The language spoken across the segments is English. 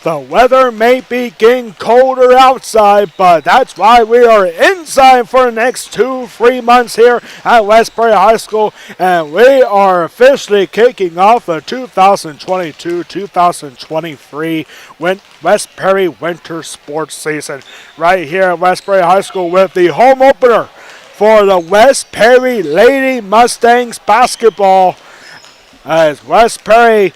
The weather may be getting colder outside, but that's why we are inside for the next 2-3 months here at Westbury High School, and we are officially kicking off the 2022-2023 Westbury Winter Sports Season right here at Westbury High School with the home opener for the Westbury Lady Mustangs basketball as Westbury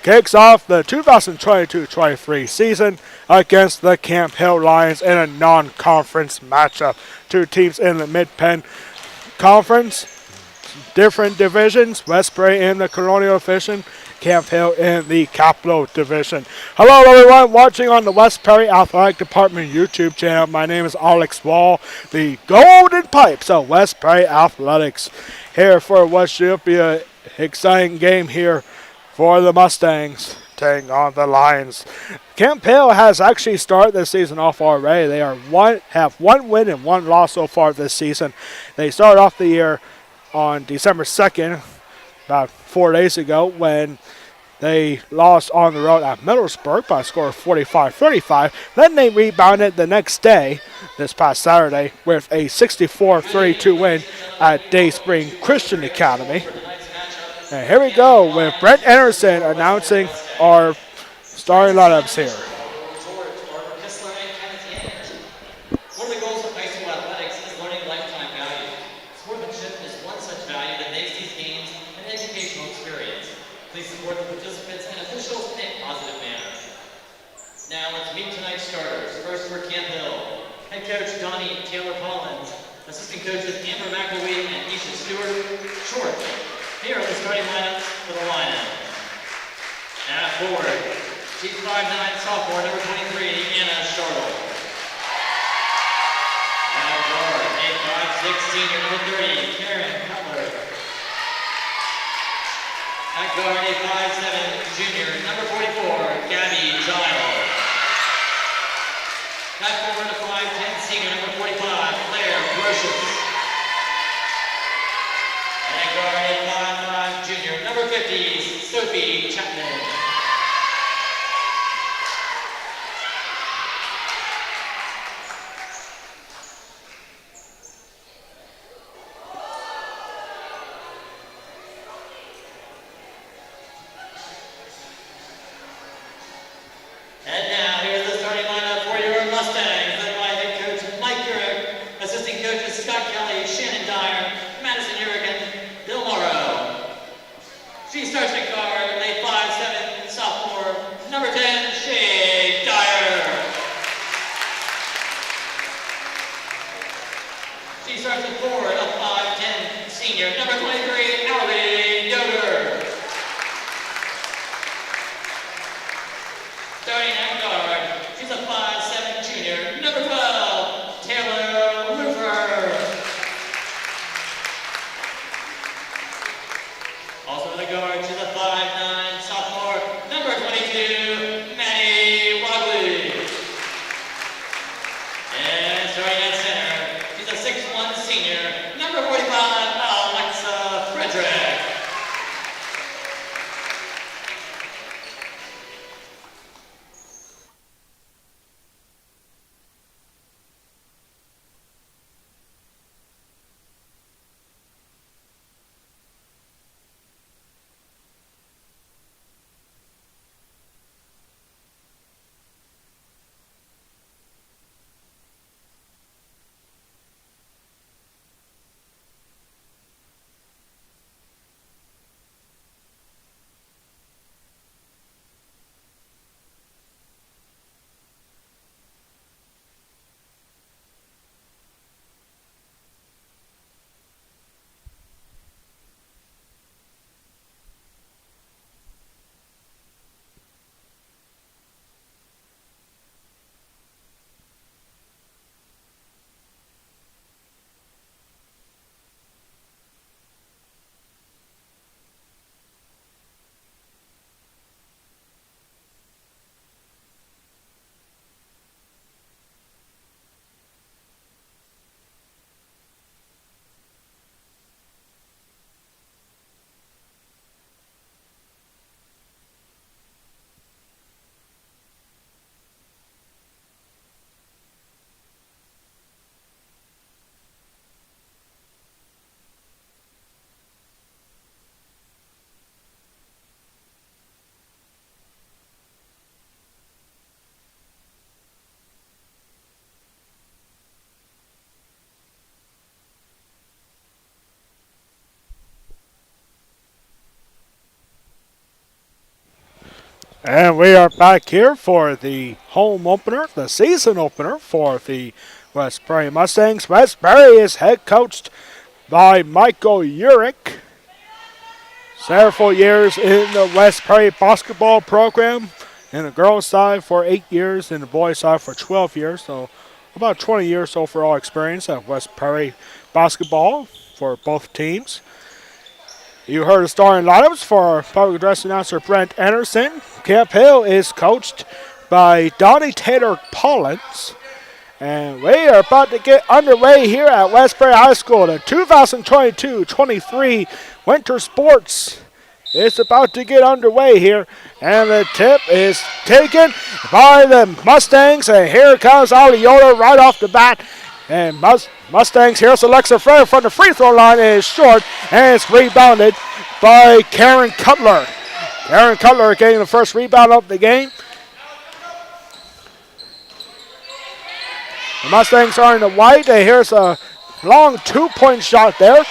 kicks off the 2022-23 season against the Camp Hill Lions in a non-conference matchup. Two teams in the Mid-Penn Conference, different divisions, Westbury in the Colonial Division, Camp Hill in the Capital Division. Hello everyone watching on the Westbury Athletic Department YouTube channel. My name is Alex Wall, the Golden Pipes of Westbury Athletics. Here for what should be an exciting game here for the Mustangs taking on the Lions. Camp Hill has actually started the season off already. They have one win and one loss so far this season. They started off the year on December 2nd, about 4 days ago, when they lost on the road at Middlesbrough by a score of 45-35. Then they rebounded the next day, this past Saturday, with a 64-32 win at Dayspring Christian Academy. And here we go with Brent Anderson announcing our starting lineups here. One of the goals of high school athletics is learning lifetime value. Sportsmanship is one such value that makes these games an educational experience. Please support the participants and officials in a positive manner. Now let's meet tonight's starters. First for Camp Hill, head coach Donnie Taylor Collins, assistant coaches Amber McElwee and Isha Stewart. Short. Here are the starting lineups for the lineup. At forward, she's 5'9", sophomore, number 23, Anna Shortle. At guard, a 5'6", senior, number 30, Karen Cutler. At guard, a 5'7", junior, number 44, Gabby Giles. At forward, a 5'10", senior, number 45, Claire Grotius. At guard, a 5'5", junior, number 50, Sophie Chapman. And now, here's the starting lineup for your Mustangs, led by head coach Mike Urick, assistant coaches Scott Kelly, Shannon Dyer, Madison Urick, and Bill Morrow. She starts at guard, a 5'7", sophomore, number 10, Shay Dyer. She starts at forward, a 5'10", senior, number 23, Allie Yoder. Starting at guard, she's a 5'7", junior, number 12, Taylor Roofer. Also at the guard, she's a 5'9", sophomore, number 22, Maddie Wadley. And starting at center, she's a 6'1", senior, number 45, Alexa Frederick. And we are back here for the home opener, the season opener for the West Prairie Mustangs. West Prairie is head coached by Michael Urich. Several years in the West Prairie basketball program. In the girls' side for 8 years, in the boys' side for 12 years. So about 20 years overall experience at West Prairie basketball for both teams. You heard the starting lineups for public address announcer Brent Anderson. Camp Hill is coached by Donnie Taylor Pollins. And we are about to get underway here at West Prairie High School. The 2022-23 Winter Sports is about to get underway here. And the tip is taken by the Mustangs. And here comes Ali Yoder right off the bat. And Mustangs, here's Alexa Frey from the free throw line, and is short, and it's rebounded by Karen Cutler. Karen Cutler getting the first rebound of the game. The Mustangs are in the white, and here's a long two-point shot there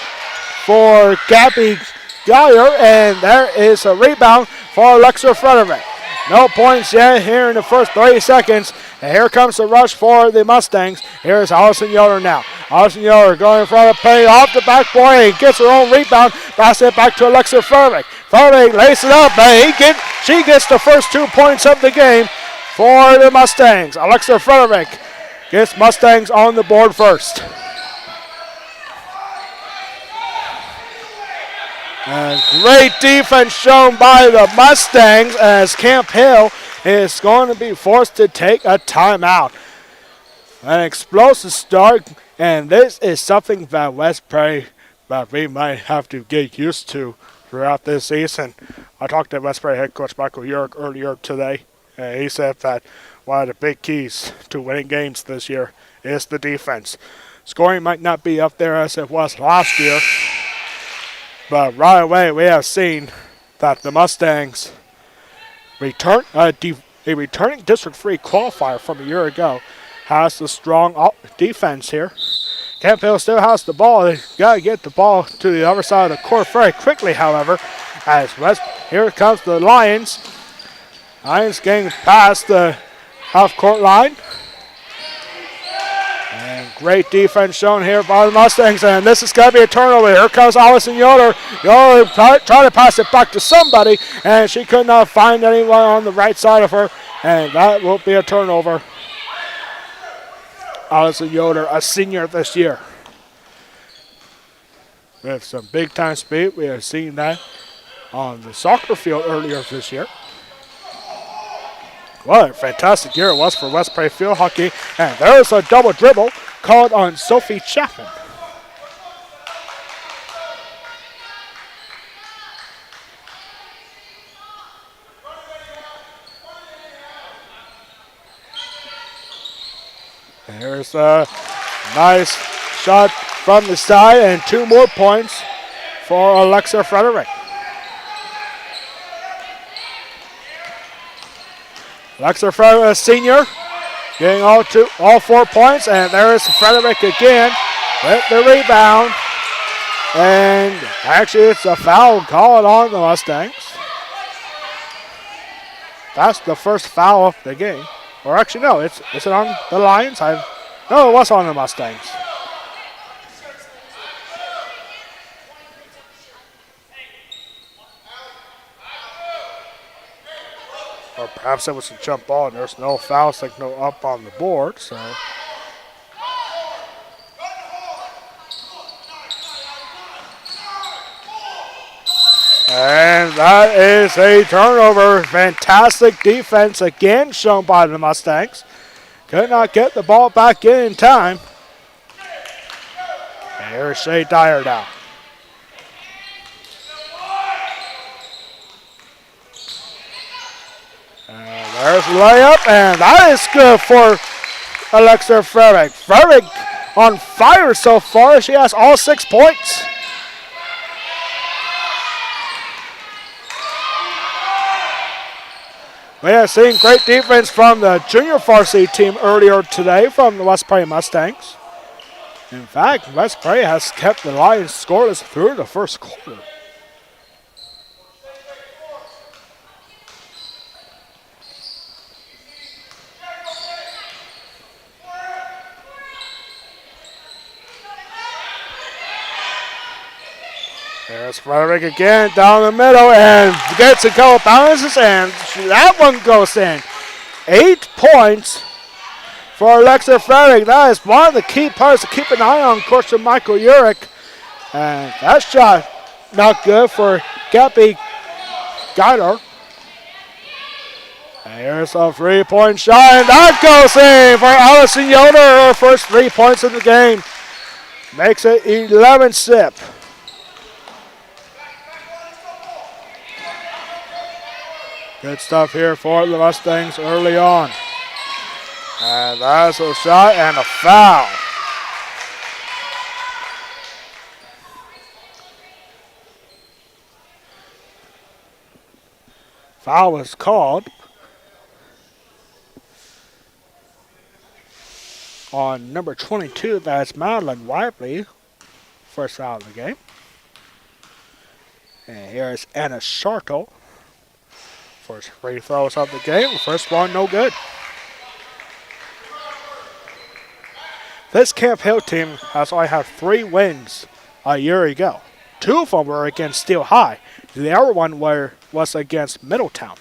for Gabby Geyer, and there is a rebound for Alexa Frederick. No points yet here in the first 30 seconds. And here comes the rush for the Mustangs. Here's Allison Yoder now. Allison Yoder going in front of Penny off the backboard and gets her own rebound. Pass it back to Alexa Frederick. Frederick laces it up and she gets the first 2 points of the game for the Mustangs. Alexa Frederick gets Mustangs on the board first. And great defense shown by the Mustangs as Camp Hill is going to be forced to take a timeout. An explosive start, and this is something that West Prairie that we might have to get used to throughout this season. I talked to West Prairie head coach Michael Urich earlier today, and he said that one of the big keys to winning games this year is the defense. Scoring might not be up there as it was last year, but right away we have seen that the Mustangs returning District 3 qualifier from a year ago has a strong defense here. Camp Hill still has the ball. They got to get the ball to the other side of the court very quickly, however, as here comes the Lions. Lions getting past the half-court line. And great defense shown here by the Mustangs, and this is going to be a turnover. Here comes Allison Yoder. Yoder trying to pass it back to somebody, and she could not find anyone on the right side of her, and that will be a turnover. Allison Yoder, a senior this year. With some big-time speed. We have seen that on the soccer field earlier this year. What a fantastic year it was for West Prairie field hockey. And there's a double dribble called on Sophie Chapman. There's a nice shot from the side and 2 more points for Alexa Frederick. Alexa Frederick, a senior, getting all 4 points, and there's Frederick again with the rebound. And actually, it's a foul called on the Mustangs. That's the first foul of the game. Or actually, no, is it on the Lions? No, it was on the Mustangs. Or perhaps it was a jump ball and there's no foul signal up on the board, so. And that is a turnover. Fantastic defense again shown by the Mustangs. Could not get the ball back in time. And here's Shea Dyer now. And there's the layup, and that is good for Alexa Frederick. Frederick on fire so far. She has all 6 points. We have seen great defense from the junior varsity team earlier today from the West Prairie Mustangs. In fact, West Prairie has kept the Lions scoreless through the first quarter. There's Frederick again down the middle and gets a couple bounces, and that one goes in. 8 points for Alexa Frederick. That is one of the key parts to keep an eye on, of course, for Michael Urich. And that shot not good for Gabby Geider. And here's a 3-point shot, and that goes in for Allison Yoder. Her first 3 points of the game. Makes it 11-zip. Good stuff here for the Mustangs early on. And that's a shot and a foul. Foul was called on number 22. That's Madeline Whiteley. First foul of the game. And here's Anna Shartle. First free throws of the game. First one, no good. This Camp Hill team has only had 3 wins a year ago. 2 of them were against Steel High. The other one was against Middletown.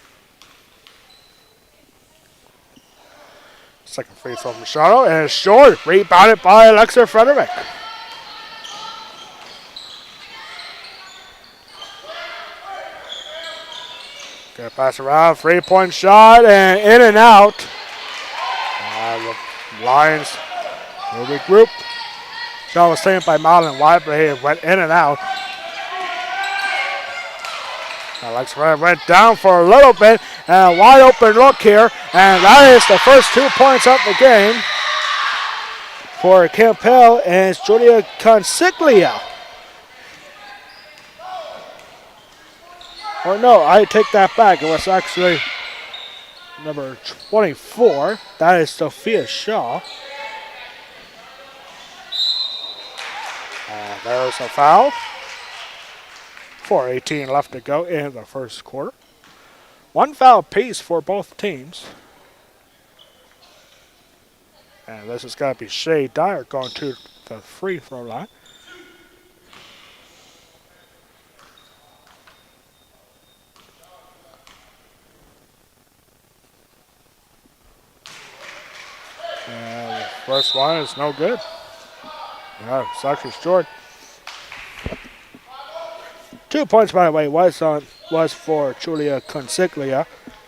Second free throw from Charlotte, and it's short. Rebounded by Alexa Frederick. Good pass around, 3-point shot, and in and out. The Lions will regroup. Shot was taken by Madeline White, but he went in and out. Alexa Frederick went down for a little bit, and a wide open look here, and that is the first 2 points of the game for Camp Hill, and it's Julia Consiglia. Or no, I take that back. It was actually number 24. That is Sophia Shaw. And there's a foul. 4:18 left to go in the first quarter. 1 foul apiece for both teams. And this is going to be Shay Dyer going to the free throw line. And the first one is no good. Yeah, it's actually short. 2 points, by the way, was for Julia Consiglia,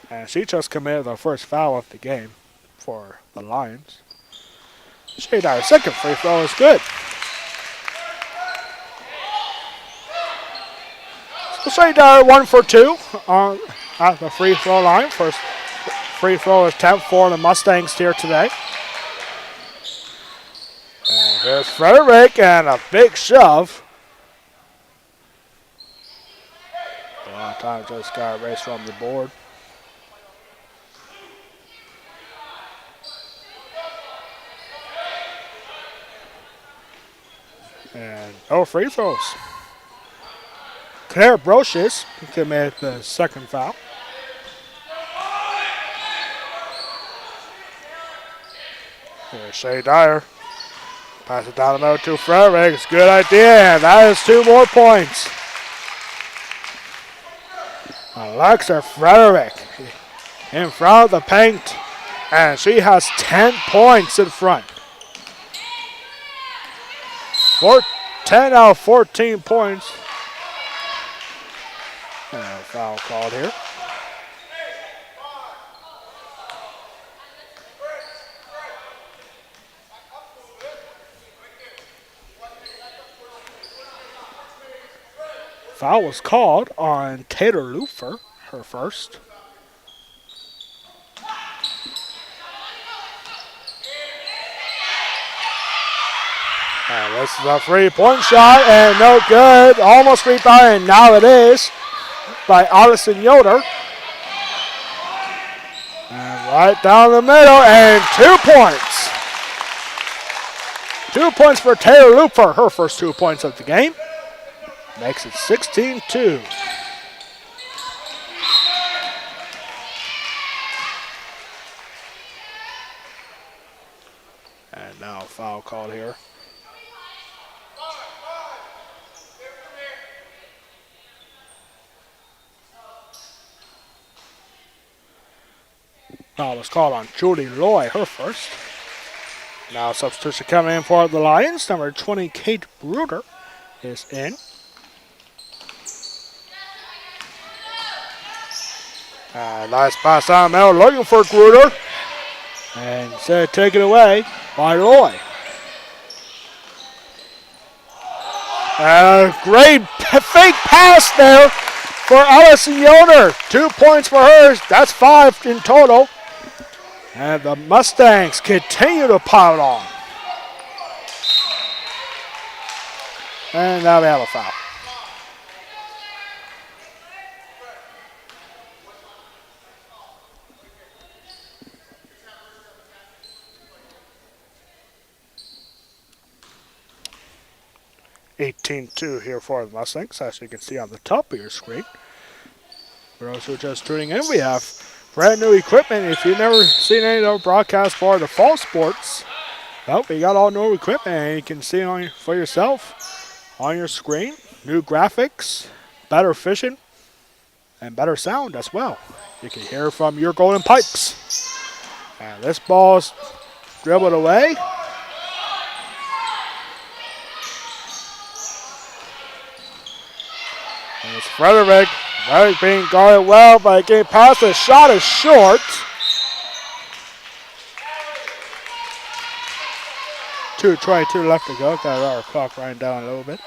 and she just committed the first foul of the game for the Lions. Shay Dyer's second free throw is good. So Shay Dyer 1 for 2 at the free throw line. First free throw attempt for the Mustangs here today. And here's Frederick, and a big shove. A lot of times just got erased from the board. And no free throws. Claire Brochus committed the second foul. Here's Shay Dyer. Pass it down the middle to Frederick. It's a good idea, and that is 2 more points. Alexa Frederick in front of the paint, and she has 10 points in front. 10 out of 14 points. And a foul called here. Foul was called on Taylor Lufer, her first. And this is a 3-point shot, and no good. Almost rebounded, and now it is by Allison Yoder. And right down the middle, and 2 points. 2 points for Taylor Lufer, her first 2 points of the game. Makes it 16-2. And now a foul called here. Foul was called on Julie Loy, her first. Now substitution coming in for the Lions. Number 20, Kate Bruder, is in. Nice pass down middle, looking for Gruder. And instead taken away by Loy. A great fake pass there for Allison Yoder. 2 points for her. That's 5 in total. And the Mustangs continue to pile on. And now we have a foul. (18-2) here for the Mustangs, as you can see on the top of your screen. For those who are just tuning in, we have brand new equipment. If you've never seen any of our broadcasts for the fall sports, well, we got all new equipment, and you can see on for yourself on your screen. New graphics, better vision, and better sound as well. You can hear from your golden pipes. And this ball's dribbled away. And it's Frederick. Frederick being guarded well, but getting past the shot is short. 2:22 left to go. Got our clock running down a little bit.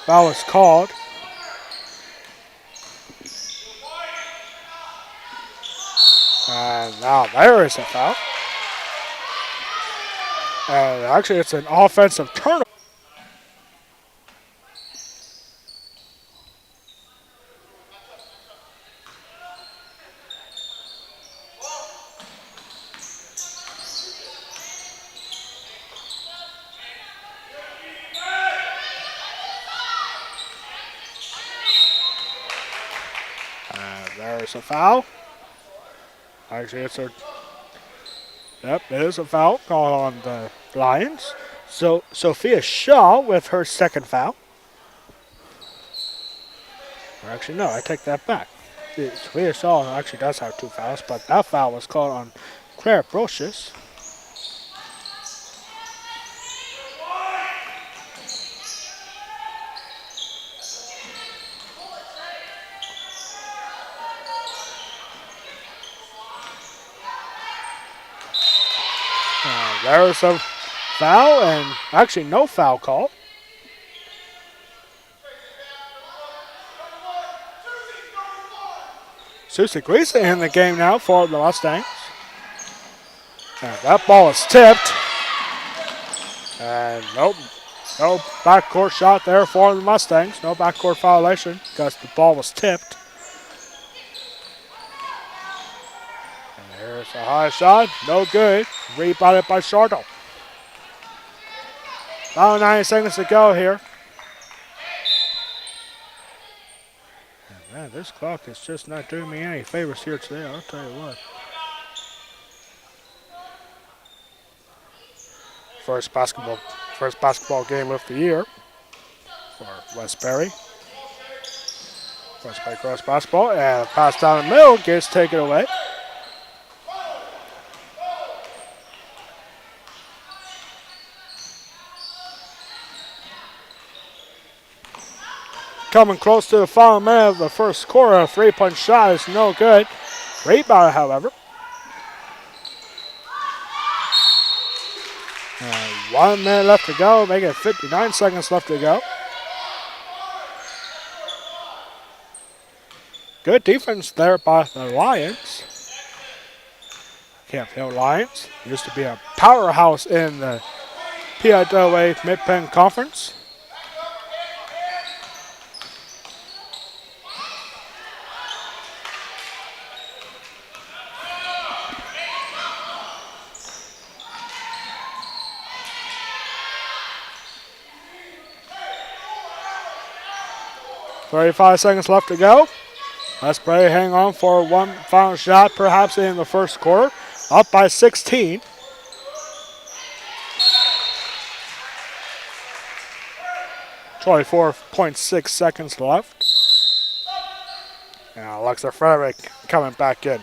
Foul is called. And now there is a foul. And actually it's an offensive turnover. There's a foul. Actually, it's a... Yep, it is a foul called on the Lions. So Sophia Shaw with her second foul. Or actually, no, I take that back. Sophia Shaw actually does have 2 fouls, but that foul was called on Claire Brocious. There's a foul, and actually no foul call. Susie Gleason in the game now for the Mustangs. And that ball is tipped. And nope, no backcourt shot there for the Mustangs. No backcourt violation because the ball was tipped. There's a high shot, no good. Rebounded by Shardo. About 9 seconds to go here. And man, this clock is just not doing me any favors here today, I'll tell you what. First basketball game of the year for West Perry. West Perry cross basketball, and a pass down the middle gets taken away. Coming close to the final minute of the first quarter, a 3-point shot is no good. Rebound, however. And 1 minute left to go, making it 59 seconds left to go. Good defense there by the Lions. Camp Hill Lions used to be a powerhouse in the PIAA Mid-Penn Conference. .35 seconds left to go. Let's pray hang on for one final shot, perhaps in the first quarter. Up by 16. .6 seconds left. And Alexa Frederick coming back in.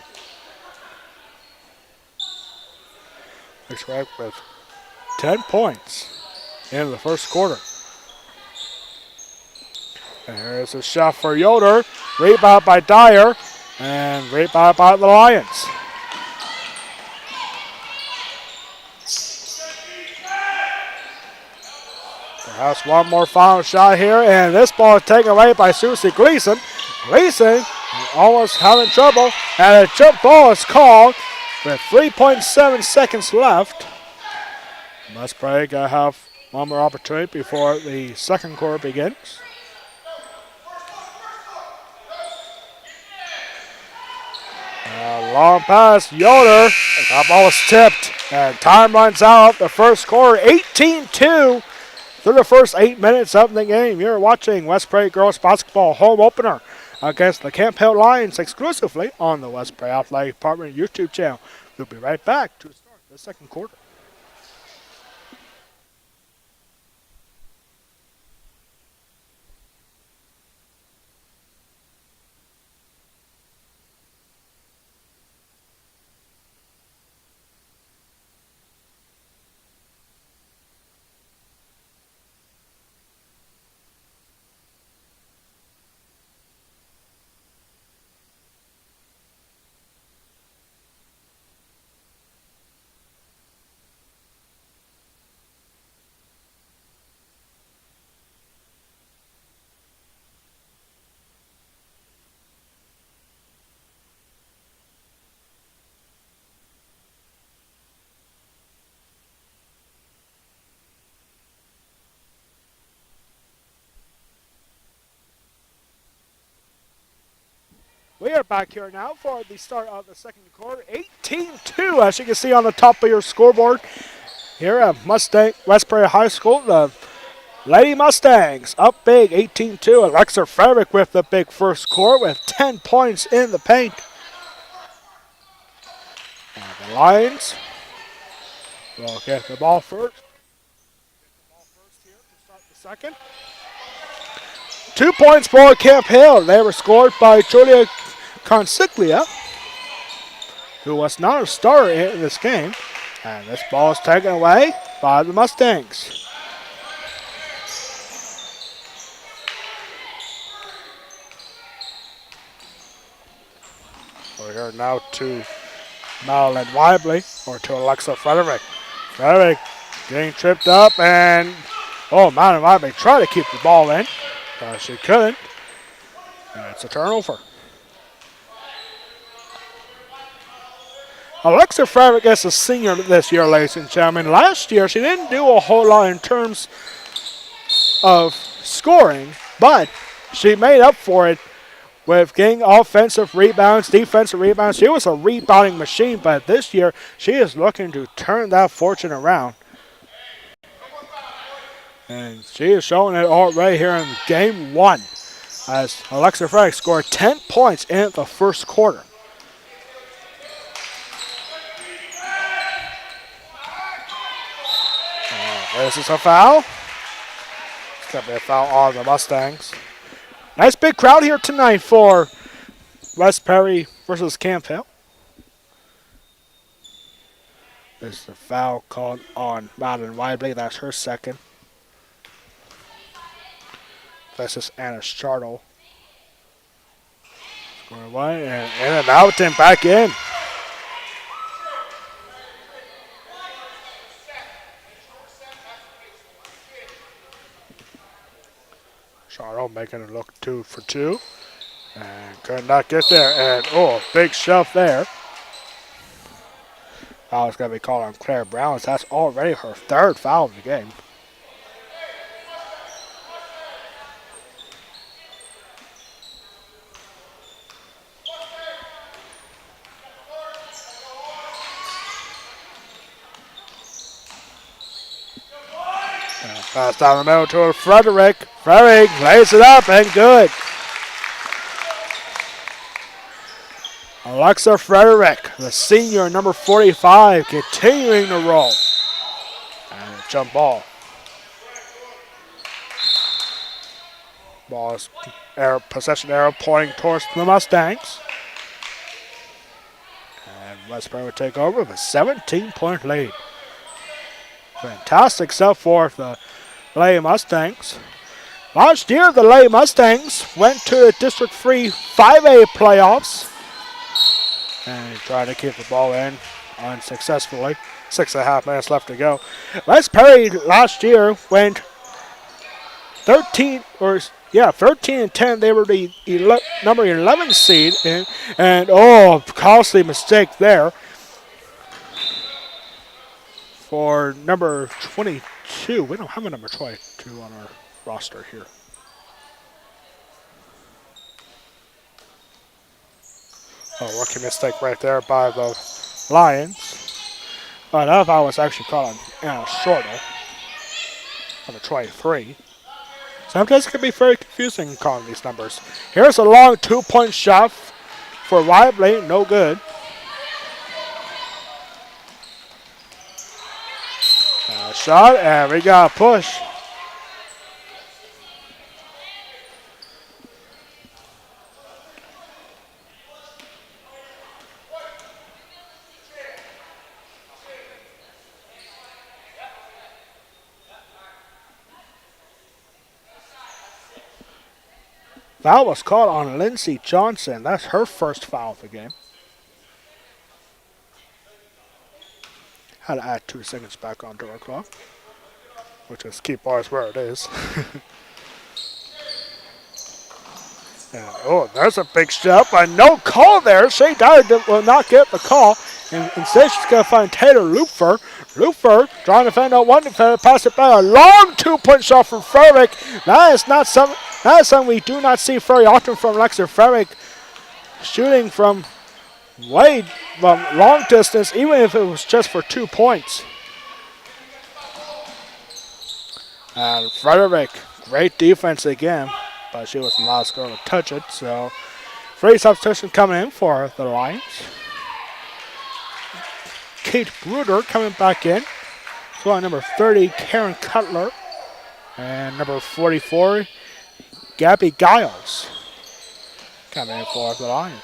Alexa Frederick with 10 points in the first quarter. And here's a shot for Yoder. Rebound by Dyer. And rebound by the Lions. Perhaps one more final shot here. And this ball is taken away by Susie Gleason. Gleason almost having trouble. And a jump ball is called with 3.7 seconds left. Westbury going to have one more opportunity before the second quarter begins. Long pass, Yoder. That ball was tipped, and time runs out. The first quarter, 18-2 through the first 8 minutes of the game. You're watching West Prairie Girls Basketball home opener against the Camp Hill Lions exclusively on the West Prairie Athletic Department YouTube channel. We'll be right back to start the second quarter. We are back here now for the start of the second quarter. 18-2, as you can see on the top of your scoreboard. Here at West Prairie High School, the Lady Mustangs up big, 18-2. Alexa Frederick with the big first quarter with 10 points in the paint. And the Lions will get the ball first. Here to start the second. 2 points for Camp Hill. They were scored by Julia Consiglia, who was not a starter in this game. And this ball is taken away by the Mustangs. We're here now to Madeline Weibly, or to Alexa Frederick. Frederick getting tripped up, and Madeline Weibly tried to keep the ball in, but she couldn't. And it's a turnover. Alexa Frederick is a senior this year, ladies and gentlemen. Last year, she didn't do a whole lot in terms of scoring, but she made up for it with getting offensive rebounds, defensive rebounds. She was a rebounding machine, but this year, she is looking to turn that fortune around. And she is showing it already here in game one, as Alexa Frederick scored 10 points in the first quarter. This is a foul. It's going to be a foul on the Mustangs. Nice big crowd here tonight for West Prairie versus Camp Hill. This is a foul called on Madeline Weibly. That's her second. This is Anna Chartle. Going away and in and out and back in. Charlo making it look 2 for 2. And could not get there. And, big shove there. Foul is going to be called on Claire Brown. That's already her third foul of the game. Pass down the middle to Frederick. Frederick lays it up and good. Alexa Frederick, the senior, number 45, continuing to roll. And a jump ball. Ball is possession arrow pointing towards the Mustangs. And Westbury would take over with a 17-point lead. Fantastic stuff for the Lady Mustangs. Last year, the Lady Mustangs went to the District 3 5A playoffs and tried to keep the ball in unsuccessfully. 6.5 minutes left to go. West Perry last year went 13 and 10. They were the number 11 seed, and costly mistake there for number 22. We don't have a number 22 on our roster here. Rookie mistake right there by the Lions. But that was actually caught on Anna Shortle, number 23. Sometimes it can be very confusing calling these numbers. Here's a long 2-point shot for Lively, no good. Shot, and we got a push. Foul was called on Lindsey Johnson. That's her first foul of the game. Had to add 2 seconds back onto our clock, which is keep bars where it is. And, there's a big step, but no call there. Shea Dyer will not get the call. And instead, she's going to find Taylor Lupfer. Lupfer trying to find out one defender, pass it back. A long 2-point shot from Frederick. That is something we do not see very often from Alexa Frederick. Shooting from long distance, even if it was just for 2 points. And Frederick, great defense again, but she was the last girl to touch it. So, free substitution coming in for the Lions. Kate Bruder coming back in. So number 30, Karen Cutler. And number 44, Gabby Giles coming in for the Lions.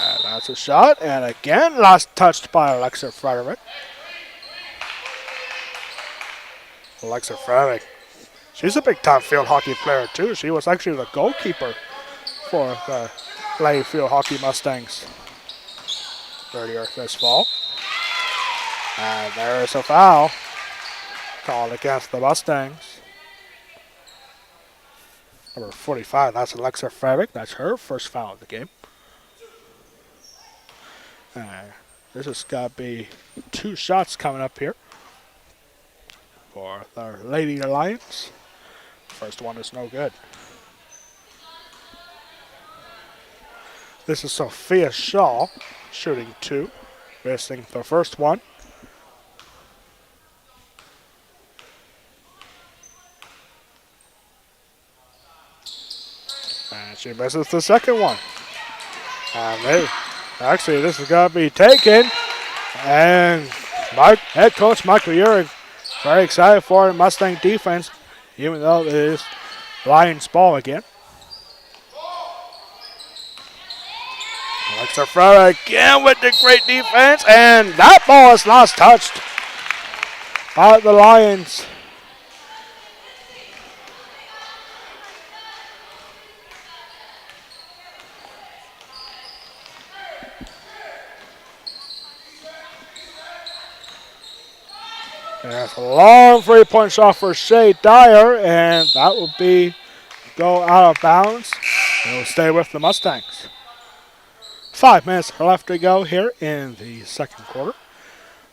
And that's a shot. And again, last touched by Alexa Frederick. Alexa Frederick. She's a big-time field hockey player, too. She was actually the goalkeeper for the Lady Field Hockey Mustangs earlier this fall. And there's a foul called against the Mustangs. Number 45, that's Alexa Frederick. That's her first foul of the game. This has got to be 2 shots coming up here for the Lady Alliance. First one is no good. This is Sophia Shaw shooting 2, missing the first one. And she misses the second one. And actually, this is going to be taken. And head coach Michael Uhrig very excited for the Mustang defense, even though it is Lions ball again. Alexa Ferrer again with the great defense, and that ball is last touched by the Lions. And that's a long 3-point shot for Shea Dyer, and that will go out of bounds. It will stay with the Mustangs. 5 minutes left to go here in the second quarter.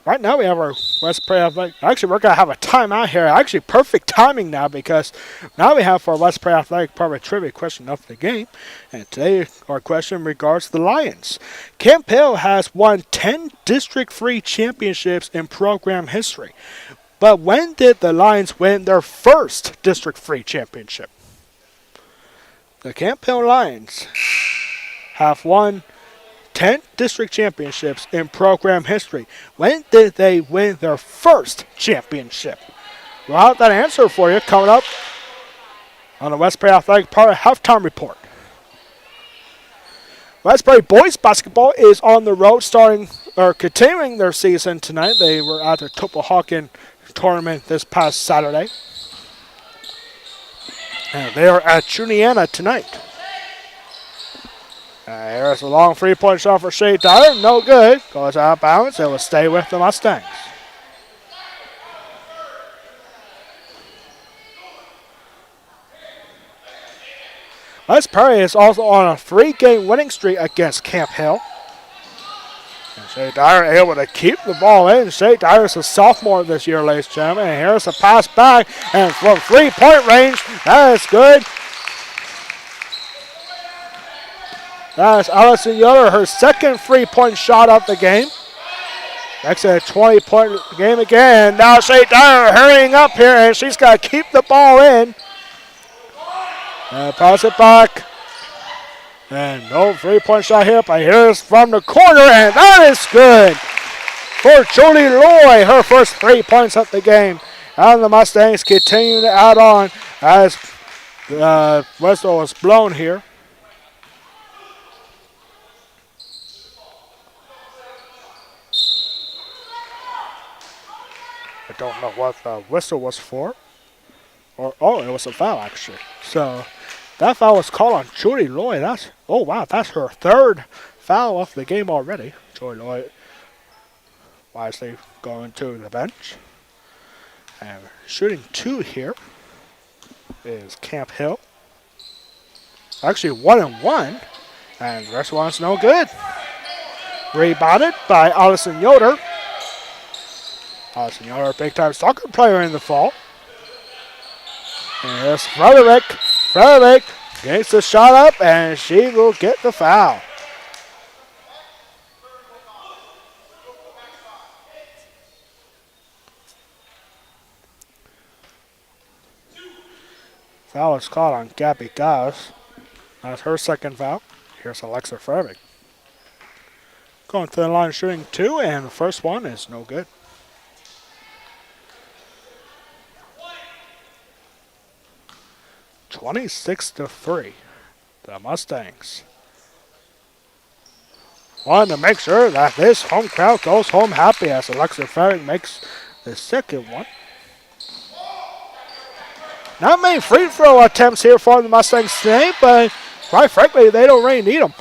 Right now we have our West Prairie Athletic. Actually, we're going to have a timeout here. Actually, perfect timing now, because now we have for West Prairie Athletic part of a trivia question of the game. And today our question regards the Lions. Camp Hill has won 10 District 3 championships in program history. But when did the Lions win their first District 3 championship? The Camp Hill Lions have won 10 district championships in program history. When did they win their first championship? We'll have that answer for you coming up on the Westbury Athletic Park halftime report. Westbury boys basketball is on the road continuing their season tonight. They were at the Tupahawken tournament this past Saturday. And they are at Juniata tonight. Here's a long three-point shot for Shay Dyer. No good. Goes out of bounds. It will stay with the Mustangs. West Perry is also on a 3-game winning streak against Camp Hill. And Shay Dyer able to keep the ball in. Shay Dyer is a sophomore this year, ladies and gentlemen. And here's a pass back. And from 3-point range, that is good. That is Allison Yoder, her second 3-point shot of the game. Makes it a 20-point game again. Now Shay Dyer hurrying up here, and she's got to keep the ball in. Pass it back. And no 3-point shot here, but here's from the corner, and that is good for Julie Loy, her first 3 points of the game. And the Mustangs continue to add on as the whistle is blown here. I don't know what the whistle was for. It was a foul, actually. So that foul was called on Julie Loy. That's her third foul of the game already. Julie Loy wisely going to the bench. And shooting 2 here is Camp Hill. Actually 1-1. And the rest one's no good. Rebounded by Allison Yoder. Allison Yoder, big-time soccer player in the fall. And here's Frederick. Frederick gets the shot up, and she will get the foul. Foul is called on Gabby Gauss. That's her second foul. Here's Alexa Frederick. Going to the line shooting 2, and the first one is no good. 26-3, the Mustangs want to make sure that this home crowd goes home happy as Alexa Frederick makes the second one. Not many free throw attempts here for the Mustangs today, but quite frankly, they don't really need them.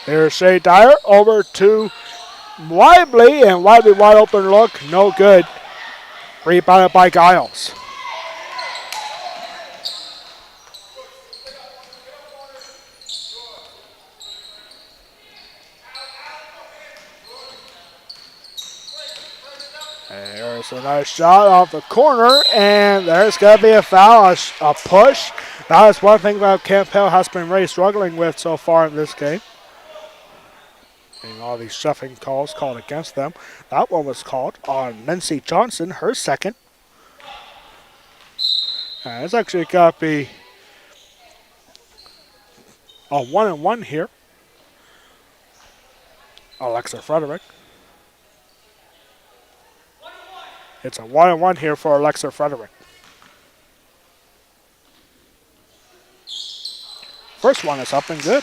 Here's Shay Dyer over to Lively, and Lively wide open look, no good. Rebounded by Giles. And here's a nice shot off the corner, and there's going to be a foul, a push. That is one thing that Camp Hill has been really struggling with so far in this game. And all these shuffling calls called against them. That one was called on Lindsey Johnson, her second. And it's actually got to be a 1-1 here. Alexa Frederick. It's a 1-1 here for Alexa Frederick. First one is up and good.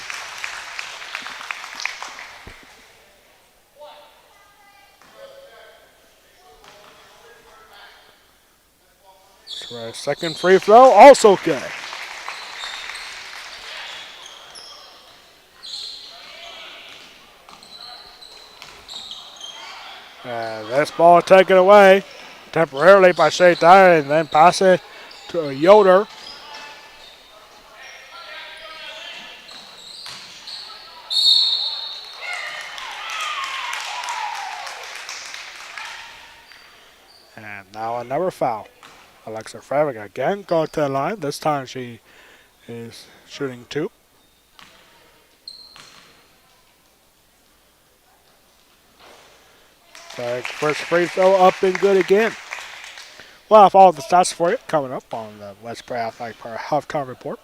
Second free throw, also good. And this ball taken away temporarily by Shay Dyer, and then pass it to Yoder. And now another foul. Alexa Frederick again going to the line. This time she is shooting 2. So first free throw up and good again. We'll have all the stats for you coming up on the Westbury Athletic Park halftime report.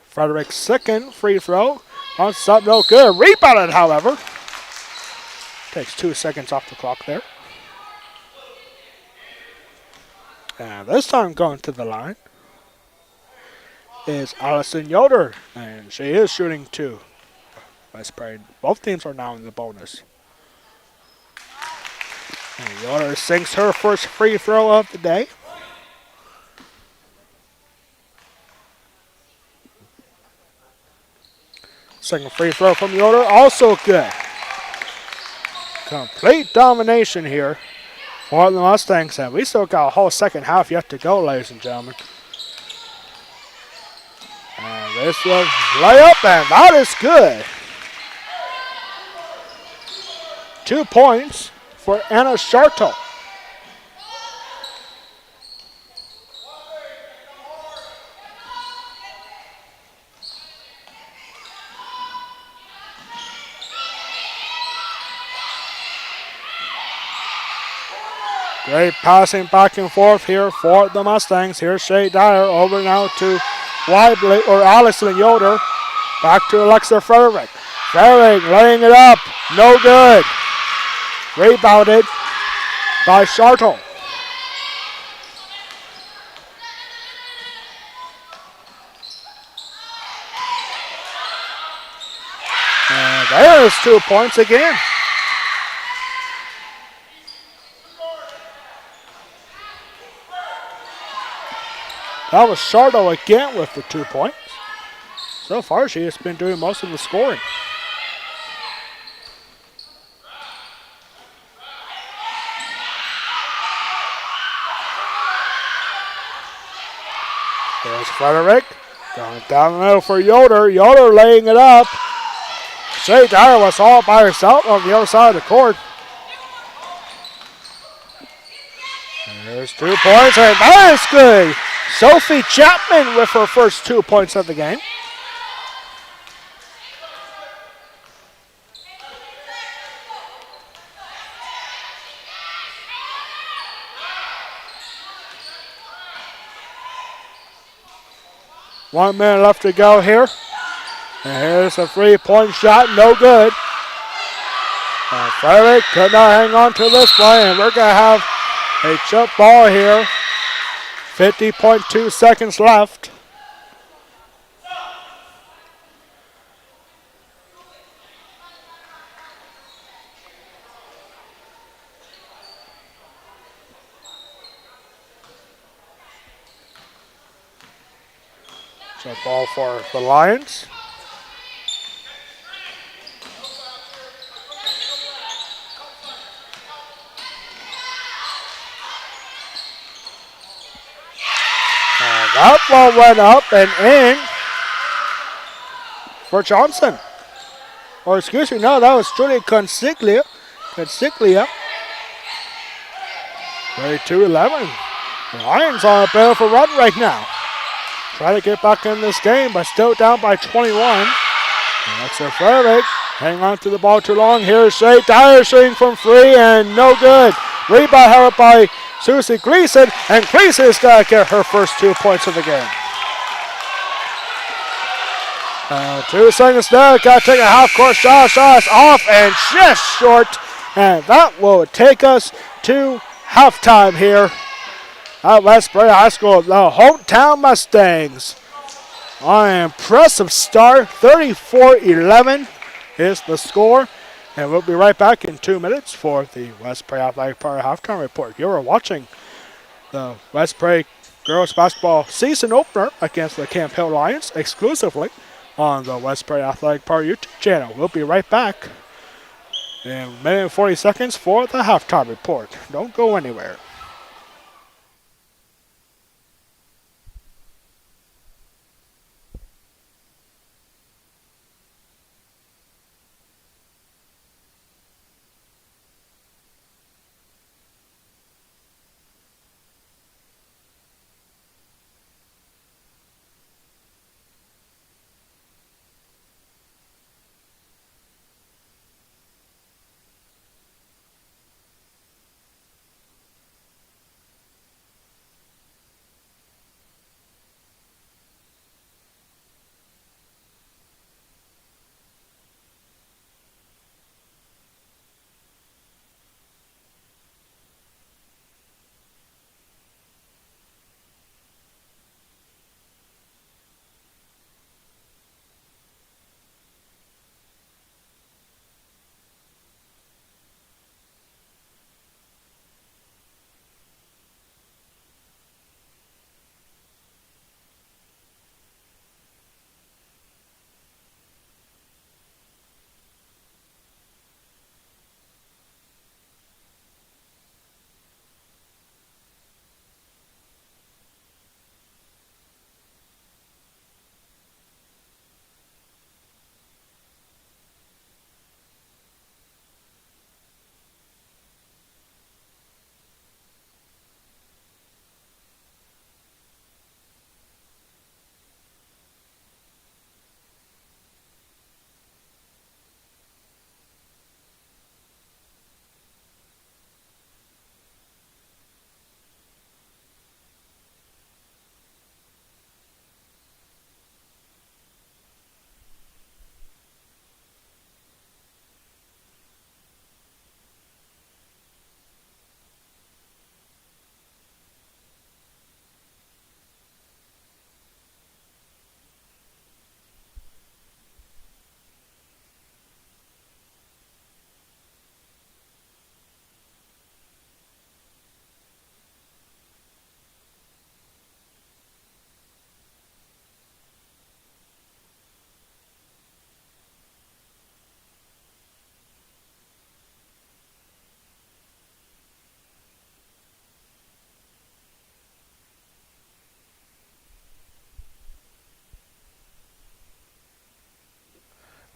Frederick's second free throw. On up, no good. Rebounded, however. Takes 2 seconds off the clock there. And this time going to the line is Allison Yoder. And she is shooting 2. Westbury, both teams are now in the bonus. And Yoder sinks her first free throw of the day. Second free throw from Yoder, also good. Complete domination here for the Mustangs. And we still got a whole second half yet to go, ladies and gentlemen. And this will lay up, and that is good. 2 points for Anna Sharto. Great passing back and forth here for the Mustangs. Here's Shay Dyer over now to Allison Yoder. Back to Alexa Frederick. Frederick laying it up. No good. Rebounded by Shartle. And there's 2 points again. That was Shardo again with the 2 points. So far, she has been doing most of the scoring. There's Frederick. Going down the middle for Yoder. Yoder laying it up. Shay Dyer was all by herself on the other side of the court. There's 2 points, and that is good. Sophie Chapman with her first 2 points of the game. One minute left to go here. And here's a 3-point shot, no good. And Frederick could not hang on to this play, and we're going to have a jump ball here. 50.2 seconds left. Jump ball for the Lions. That ball went up and in for Johnson. Or excuse me, no, that was Julie Consiglia. 32-11. The Lions on a bit of a run right now. Trying to get back in this game, but still down by 21. Alexa Frederick hang on to the ball too long. Here's Shay Dyer shooting from 3 and no good. Rebound held by Susie Gleason, and Gleason's got to get her first 2 points of the game. 2 seconds there, got to take a half-court shot. Shot is off and just short, and that will take us to halftime here at Westbury High School. The hometown Mustangs on an impressive start. 34-11 is the score. And we'll be right back in 2 minutes for the Westbury Athletic Park halftime report. You are watching the Westbury girls basketball season opener against the Camp Hill Lions exclusively on the Westbury Athletic Park YouTube channel. We'll be right back in a minute and 40 seconds for the halftime report. Don't go anywhere.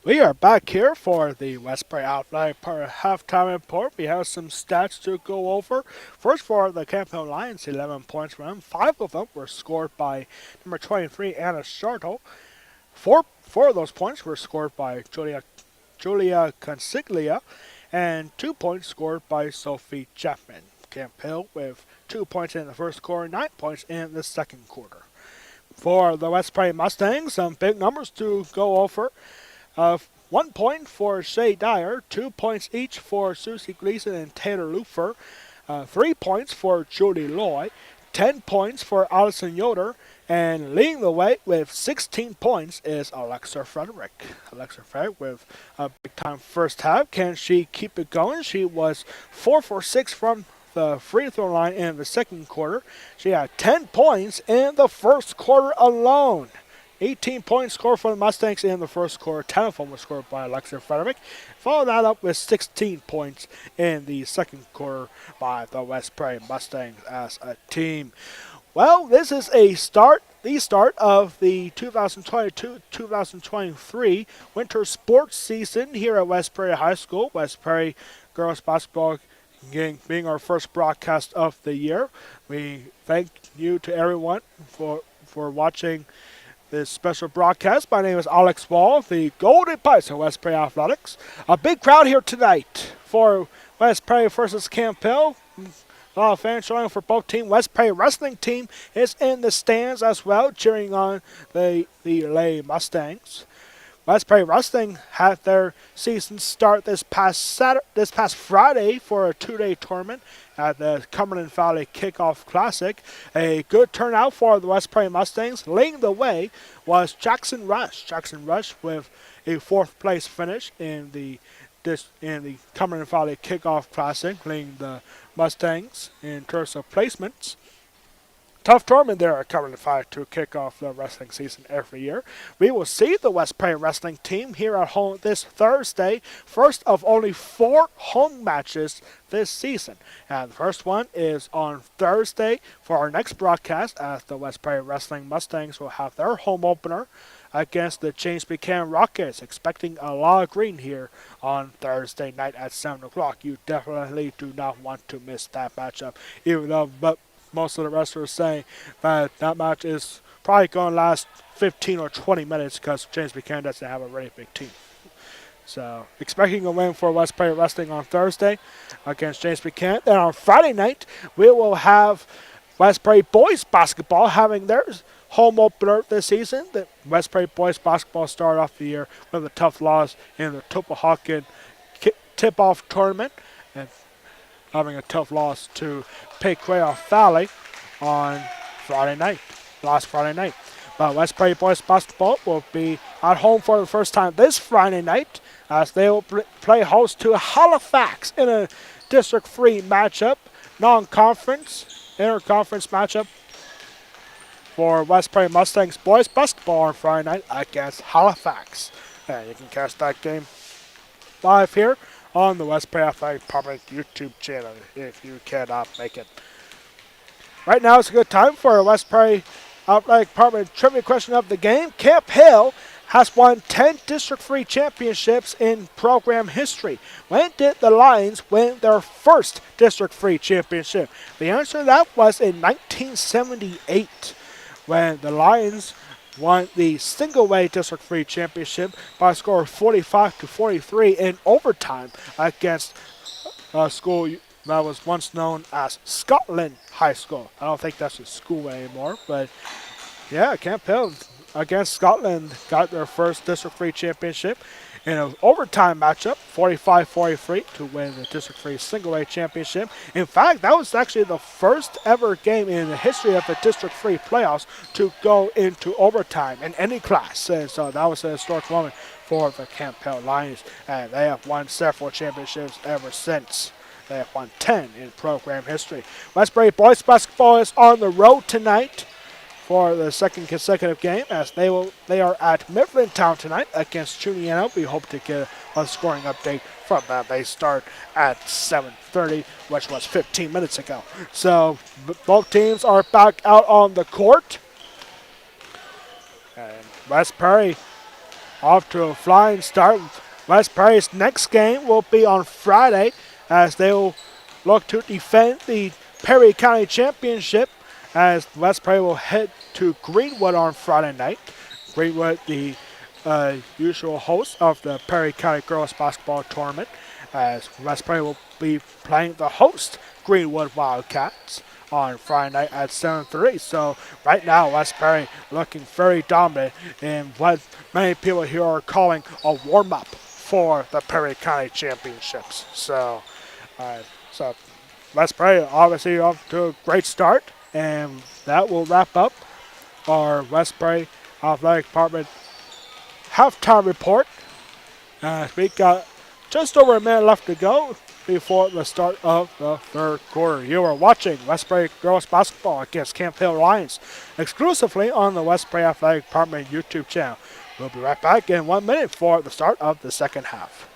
We are back here for the Westbury Athletic Park halftime report. We have some stats to go over. First, for the Camp Hill Lions, 11 points for them. 5 of them were scored by number 23, Anna Sharto. Four of those points were scored by Julia Consiglia, and 2 points scored by Sophie Chapman. Camp Hill with 2 points in the first quarter, 9 points in the second quarter. For the Westbury Mustangs, some big numbers to go over. 1 point for Shay Dyer, 2 points each for Susie Gleason and Taylor Lufer, 3 points for Julie Loy, 10 points for Allison Yoder, and leading the way with 16 points is Alexa Frederick. Alexa Frederick with a big time first half. Can she keep it going? She was 4 for 6 from the free throw line in the second quarter. She had 10 points in the first quarter alone. 18 points scored for the Mustangs in the first quarter. 10 of them were scored by Alexa Frederick. Follow that up with 16 points in the second quarter by the Westbury Mustangs as a team. Well, this is the start of the 2022-2023 winter sports season here at Westbury High School. Westbury girls basketball being our first broadcast of the year. We thank you to everyone for watching this special broadcast. My name is Alex Wall, the Golden Pipes of Westbury Athletics. A big crowd here tonight for Westbury versus Camp Hill. A lot of fans showing for both teams. Westbury wrestling team is in the stands as well, cheering on the Lady Mustangs. Westbury Wrestling had their season start this past Friday for a 2-day tournament at the Cumberland Valley Kickoff Classic. A good turnout for the Westbury Mustangs. Leading the way was Jackson Rush. Jackson Rush with a 4th place finish in the Cumberland Valley Kickoff Classic, leading the Mustangs in terms of placements. Tough tournament there at Cumberland Valley to kick off the wrestling season every year. We will see the Westbury wrestling team here at home this Thursday, first of only 4 home matches this season. And the first one is on Thursday for our next broadcast, as the Westbury Wrestling Mustangs will have their home opener against the James Buchanan Rockets. Expecting a lot of green here on Thursday night at 7 o'clock. You definitely do not want to miss that matchup, even though most of the wrestlers saying that match is probably going to last 15 or 20 minutes because James Buchanan doesn't have a really big team. So, expecting a win for Westbury Wrestling on Thursday against James Buchanan. Then on Friday night, we will have Westbury Boys Basketball having their home opener this season. The Westbury Boys Basketball started off the year with a tough loss in the Tupahawken tip-off tournament, and having a tough loss to Pequea Valley on last Friday night. But Westbury Boys Basketball will be at home for the first time this Friday night, as they will play host to Halifax in a District 3 matchup, interconference matchup for Westbury Mustangs Boys Basketball on Friday night against Halifax. And you can catch that game live here on the Westbury Athletic Public YouTube channel if you cannot make it. Right now it's a good time for a Westbury Athletic Department trivia question of the game. Camp Hill has won 10 District 3 championships in program history. When did the Lions win their first District 3 championship? The answer to that was in 1978, when the Lions won the single-way District 3 championship by a score of 45-43 in overtime against a school that was once known as Scotland High School. I don't think that's a school anymore, but yeah, Camp Hill against Scotland got their first District 3 championship in an overtime matchup, 45-43, to win the District 3 single-A championship. In fact, that was actually the first ever game in the history of the District 3 playoffs to go into overtime in any class. And so that was a historic moment for the Camp Hill Lions, and they have won several championships ever since. They have won 10 in program history. Westbury Boys Basketball is on the road tonight for the second consecutive game, as they are at Mifflintown tonight against Juniata. We hope to get a scoring update from them. They start at 7:30, which was 15 minutes ago. So both teams are back out on the court. And Westbury off to a flying start. West Prairie's next game will be on Friday as they will look to defend the Perry County Championship as West Prairie will head to Greenwood on Friday night. Greenwood, the usual host of the Perry County Girls Basketball Tournament, as West Prairie will be playing the host Greenwood Wildcats on Friday night at 7:30. So right now, West Prairie looking very dominant in what many people here are calling a warm-up for the Perry County Championships. So West Prairie obviously off to a great start, and that will wrap up our West Prairie Athletic Department halftime report. We got just over a minute left to go before the start of the third quarter. You are watching West Prairie Girls Basketball against Camp Hill Lions exclusively on the West Prairie Athletic Department YouTube channel. We'll be right back in 1 minute for the start of the second half.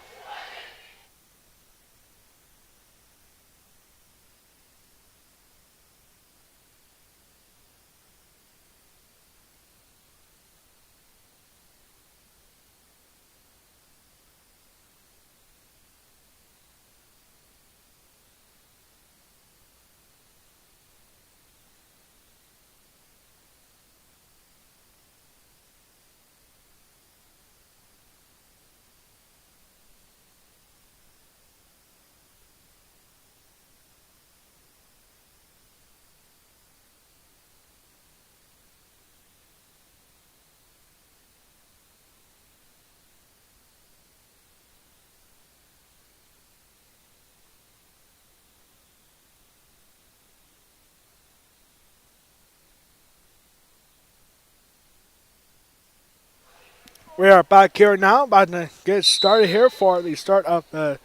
We are back here now, about to get started here for the start of the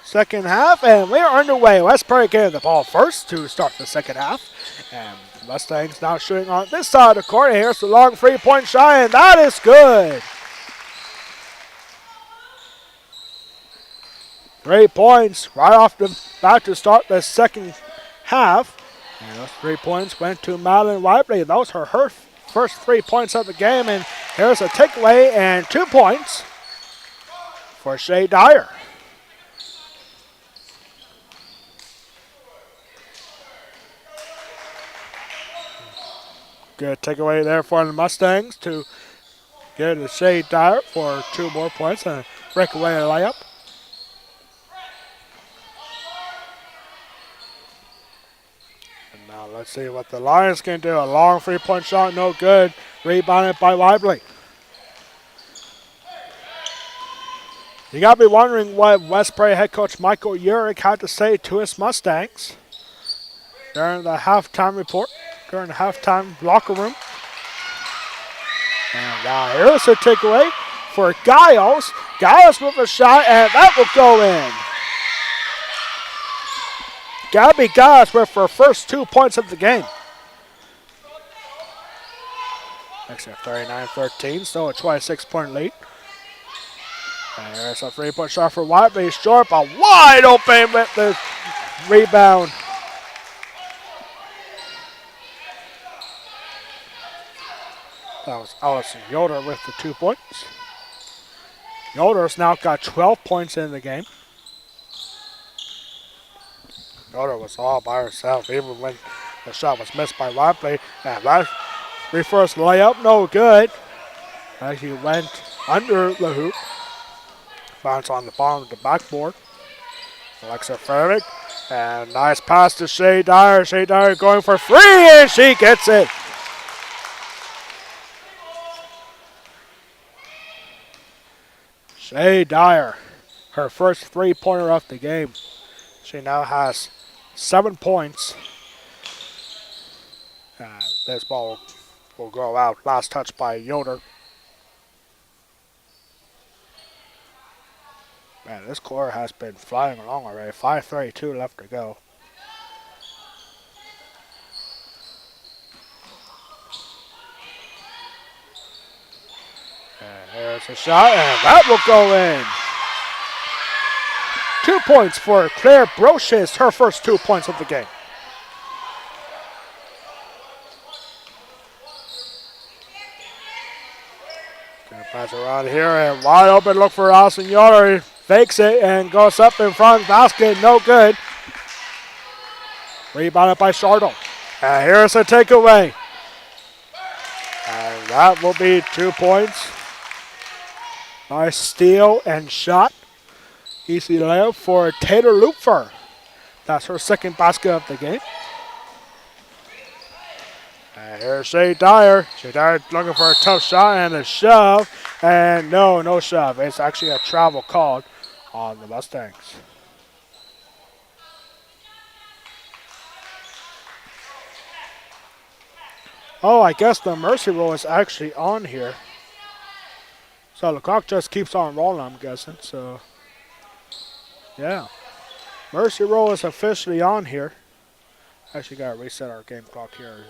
second half, and we are underway. West Prairie getting the ball first to start the second half, and Mustangs now shooting on this side of the court. Here's the long three-point shot, and that is good. 3 points right off the bat to start the second half, and those 3 points went to Madeline Whiteley. Those are her first 3 points of the game, and here's a takeaway and 2 points for Shay Dyer. Good takeaway there for the Mustangs to get to Shay Dyer for 2 more points and a breakaway layup. Now let's see what the Lions can do. A long 3-point shot, no good. Rebounded by Lively. You got to be wondering what West Prairie head coach Michael Urich had to say to his Mustangs during the halftime report, during the halftime locker room. And now here's a takeaway for Giles. Giles with a shot, and that will go in. Gabby Giles with her first 2 points of the game. Makes it 39-13, still a 26-point lead. And there's a 3-point shot for Whiteley. Short, but wide open with the rebound. That was Allison Yoder with the 2 points. Yoder's now got 12 points in the game. Yoder was all by herself, even when the shot was missed by Whiteley. And that reverse layup, no good. Actually went under the hoop. Bounce on the bottom of the backboard. Alexa Ferrick. And nice pass to Shay Dyer. Shay Dyer going for 3, and she gets it. Shay Dyer, her first 3-pointer of the game. She now has 7 points. This ball will go out. Last touch by Yoder. Man, this quarter has been flying along already. 5:32 left to go. And there's a shot, and that will go in. 2 points for Claire Broches, her first 2 points of the game. Pass around here and wide open look for Austin Yoder. Fakes it and goes up in front. Basket, no good. Rebounded by Chardon. And here's a takeaway. And that will be 2 points. Nice steal and shot. Easy layup for Taylor Lupfer. That's her second basket of the game. And here's Shea Dyer. Shea Dyer looking for a tough shot and a shove. And no shove. It's actually a travel called on the Mustangs. Oh, I guess the mercy rule is actually on here. So the clock just keeps on rolling, I'm guessing. So, yeah. Mercy rule is officially on here. Actually, got to reset our game clock here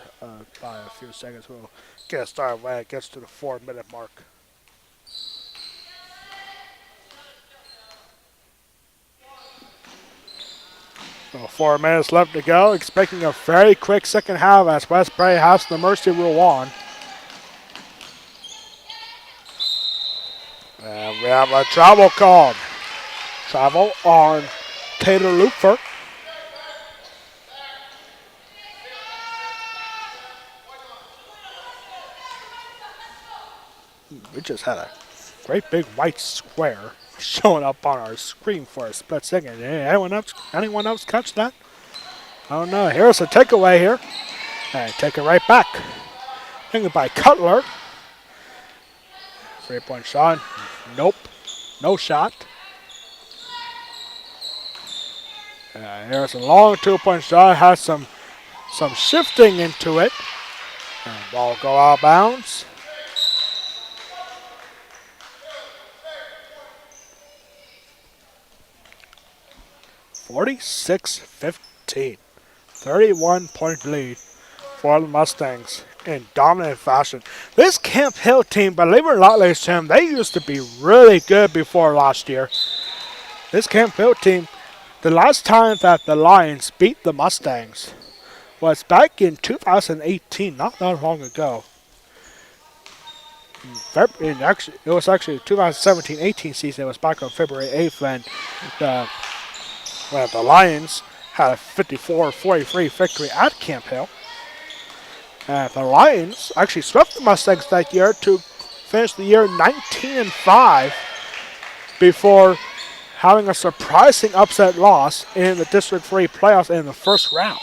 by a few seconds. We'll get started when it gets to the 4-minute mark. So 4 minutes left to go. Expecting a very quick second half as Westbury has the mercy rule on. And we have a travel called. Travel on Taylor Lupfer. We just had a great big white square showing up on our screen for a split second. Anyone else catch that? I don't know. Here's a takeaway here. And take it right back. Taken by Cutler. 3-point shot. Nope. No shot. Here's a long 2-point shot. Has some shifting into it. And ball go out of bounds. (46-15). 31-point lead for the Mustangs in dominant fashion. This Camp Hill team, believe it or not, ladies and gentlemen, they used to be really good before last year. This Camp Hill team, the last time that the Lions beat the Mustangs was back in 2018, not that long ago. It was actually 2017-18 season. It was back on February 8th when the Lions had a 54-43 victory at Camp Hill. And the Lions actually swept the Mustangs that year to finish the year 19-5 before having a surprising upset loss in the District 3 playoffs in the first round.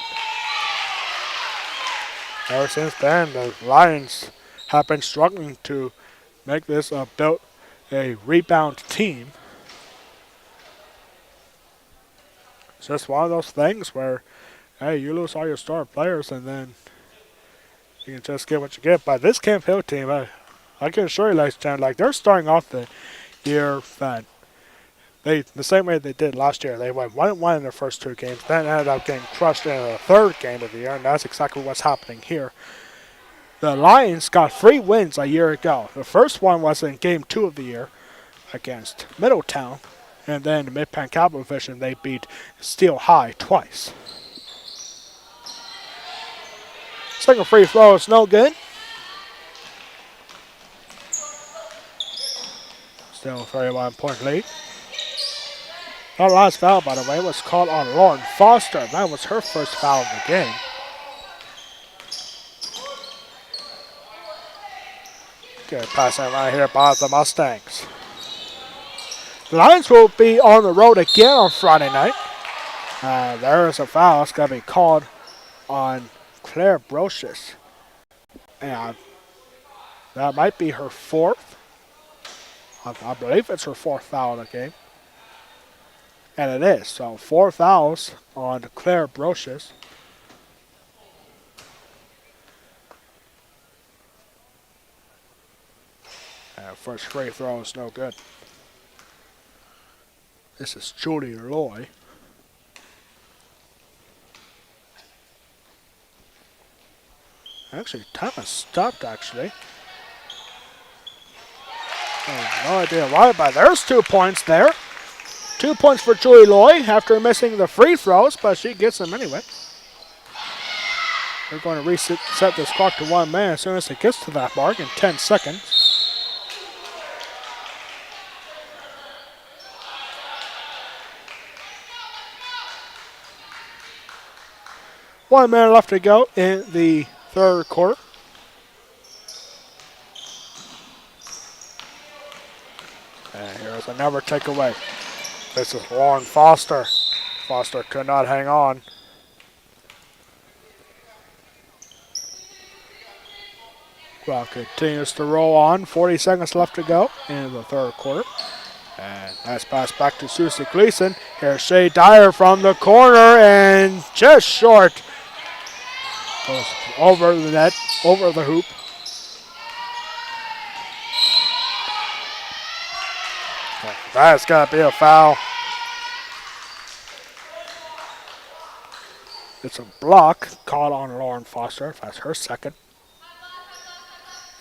Ever since then, the Lions have been struggling to make this built a rebound team. It's just one of those things where, hey, you lose all your star players and then you can just get what you get. But this Camp Hill team, I can assure you, ladies and gentlemen, like they're starting off the year that the same way they did last year. They went 1-1 in their first 2 games, then ended up getting crushed in the 3rd game of the year, and that's exactly what's happening here. The Lions got 3 wins a year ago. The first one was in Game 2 of the year against Middletown. And then the Mid-Pan Capital Division, they beat Steel High twice. Second free throw is no good. Still 31-point lead. That last foul, by the way, was called on Lauren Foster. That was her first foul of the game. Good passing right here by the Mustangs. The Lions will be on the road again on Friday night. There is a foul. It's going to be called on Claire Brocious. And that might be her 4th. I believe it's her 4th foul of the game. And it is. So 4 fouls on Claire Brocious. And first free throw is no good. This is Julie Loy. Actually, time has stopped, actually. I have no idea why, but there's 2 points there. 2 points for Julie Loy after missing the free throws, but she gets them anyway. We're going to reset this clock to 1 minute as soon as it gets to that mark in 10 seconds. 1 minute left to go in the third quarter. And here's another takeaway. This is Lauren Foster. Foster could not hang on. Clock continues to roll on. 40 seconds left to go in the third quarter. And nice pass back to Susie Gleason. Here's Shay Dyer from the corner and just short. Goes over the net, over the hoop. That's got to be a foul. It's a block caught on Lauren Foster. That's her second.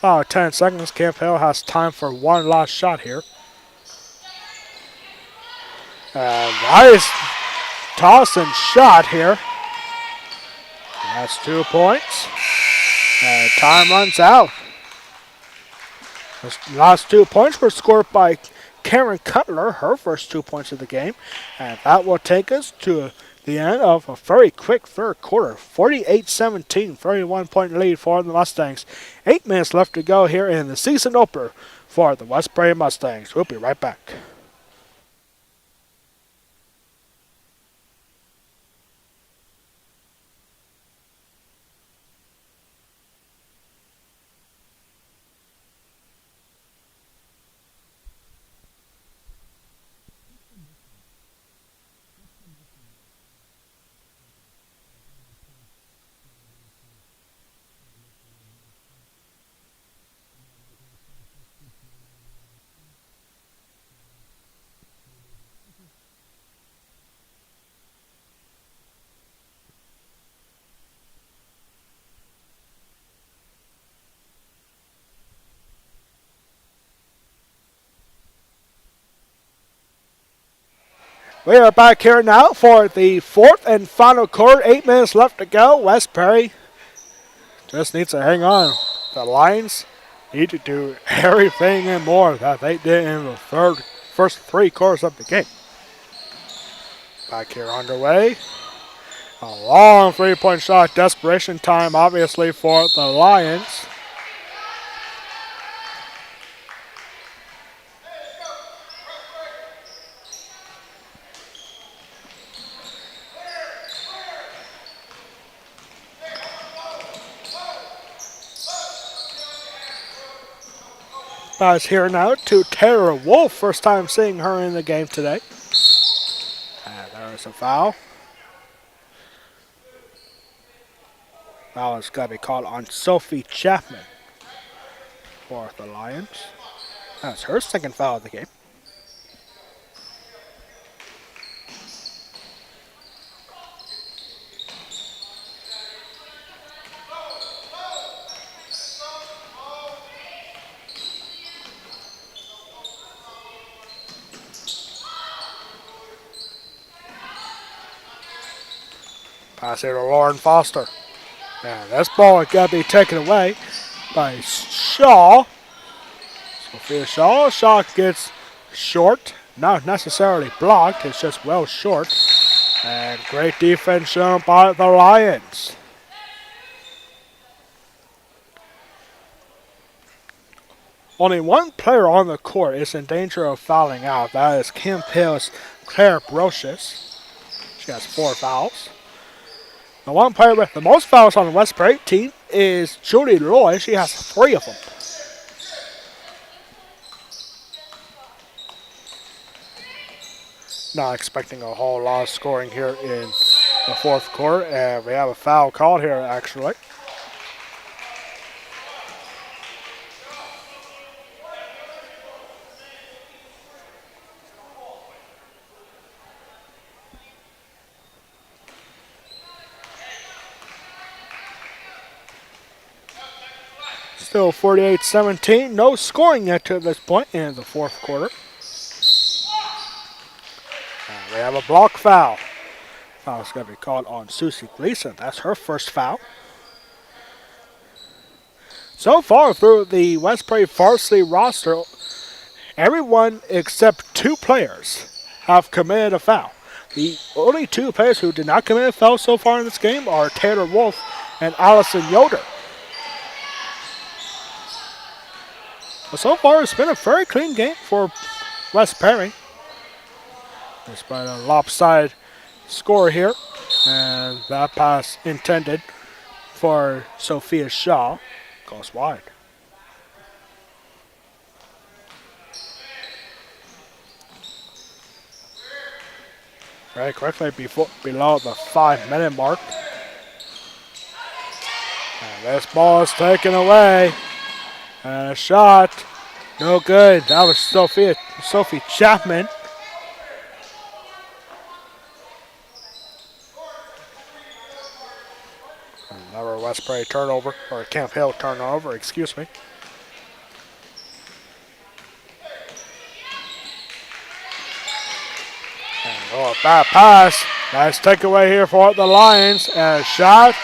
10 seconds. Camp Hill has time for one last shot here. Nice toss and shot here. That's 2 points. And time runs out. The last 2 points were scored by Karen Cutler, her first 2 points of the game. And that will take us to the end of a very quick third quarter. 48-17, 31-point lead for the Mustangs. 8 minutes left to go here in the season opener for the West Prairie Mustangs. We'll be right back. We are back here now for the fourth and final quarter. 8 minutes left to go. West Prairie just needs to hang on. The Lions need to do everything and more that they did in the first 3 quarters of the game. Back here underway. A long 3-point shot. Desperation time, obviously, for the Lions. Pass here now to Tara Wolf. First time seeing her in the game today. And there's a foul. Foul is going to be called on Sophie Chapman for the Lions. That's her second foul of the game. Pass here to Lauren Foster. And this ball is going to be taken away by Shaw. Sophia Shaw. Shaw gets short. Not necessarily blocked. It's just well short. And great defense shown by the Lions. Only one player on the court is in danger of fouling out. That is Camp Hill's Claire Brocious. She has 4 fouls. The one player with the most fouls on the West Prairie team is Julie Loy. She has 3 of them. Not expecting a whole lot of scoring here in the fourth quarter. And we have a foul called here, actually. Still 48-17. No scoring yet to this point in the fourth quarter. And we have a block foul. Foul's going to be called on Susie Gleason. That's her first foul. So far through the West Prairie varsity roster, everyone except 2 players have committed a foul. The only two players who did not commit a foul so far in this game are Taylor Wolf and Allison Yoder. But so far, it's been a very clean game for West Perry. Despite a lopsided score here. And that pass intended for Sophia Shaw goes wide. Very quickly below the 5-minute mark. And this ball is taken away. And a shot. No good. That was Sophie Chapman. Another West Prairie turnover, or Camp Hill turnover, excuse me. And a bad pass. Nice takeaway here for the Lions. And a shot.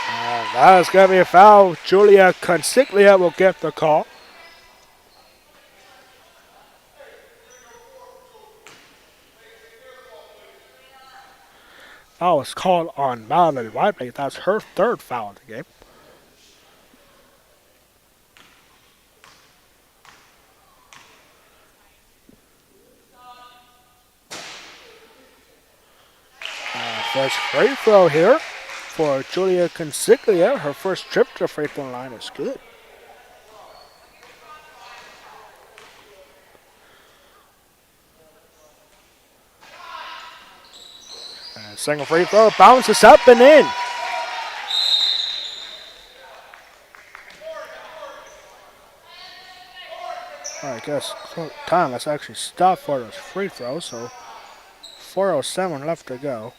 And that is going to be a foul. Julia Consiglia will get the call. Foul was called on Melody Whiteley. That's her third foul of the game. First free throw here for Julia Consiglia. Her first trip to the free throw line is good. And second free throw bounces up and in. I guess time has actually stopped for those free throws, so 4:07 left to go.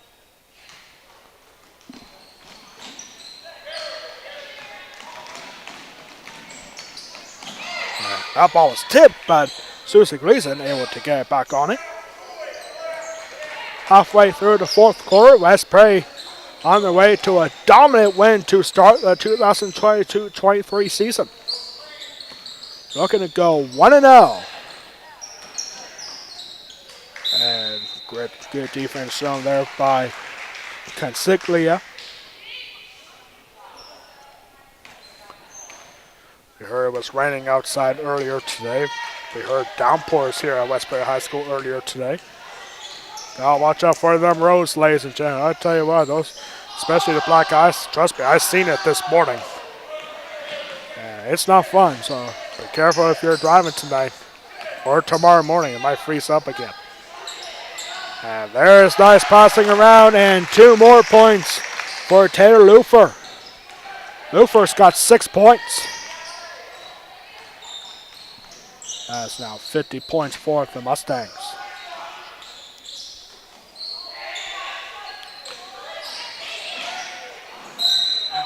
That ball was tipped, but Susie Gleason able to get it back on it. Halfway through the fourth quarter, West Prairie on their way to a dominant win to start the 2022-23 season. Looking to go 1-0. And good defense shown there by Consiglia. We heard it was raining outside earlier today. We heard downpours here at West Prairie High School earlier today. Now watch out for them roads, ladies and gentlemen. I tell you what, those, especially the black ice, trust me, I've seen it this morning. It's not fun, so be careful if you're driving tonight or tomorrow morning. It might freeze up again. And there's nice passing around, and 2 more points for Taylor Lufer. Lufer's got 6 points. That's now 50 points for the Mustangs.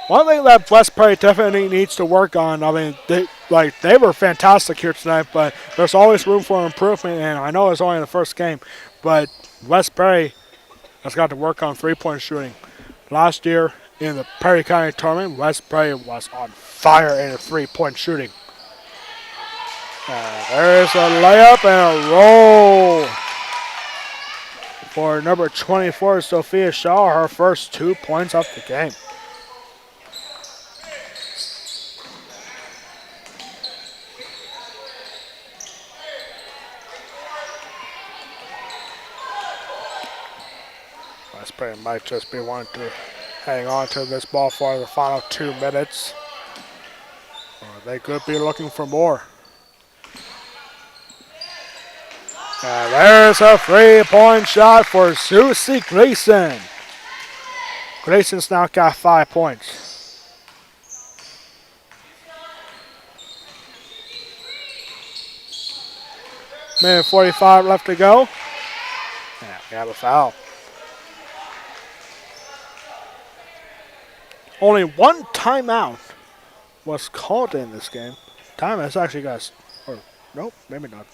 One thing that West Prairie definitely needs to work on, I mean, they were fantastic here tonight, but there's always room for improvement, and I know it's only the first game, but West Prairie has got to work on three-point shooting. Last year in the Perry County tournament, West Prairie was on fire in the three-point shooting. There's a layup and a roll for number 24, Sophia Shaw, her first 2 points of the game. West Prairie might just be wanting to hang on to this ball for the final 2 minutes. Or they could be looking for more. And there's a 3-point shot for Susie Gleason. Gleason's now got 5 points. Minute 45 left to go. Yeah, we have a foul. Only 1 timeout was called in this game. Time has actually got, or nope, maybe not.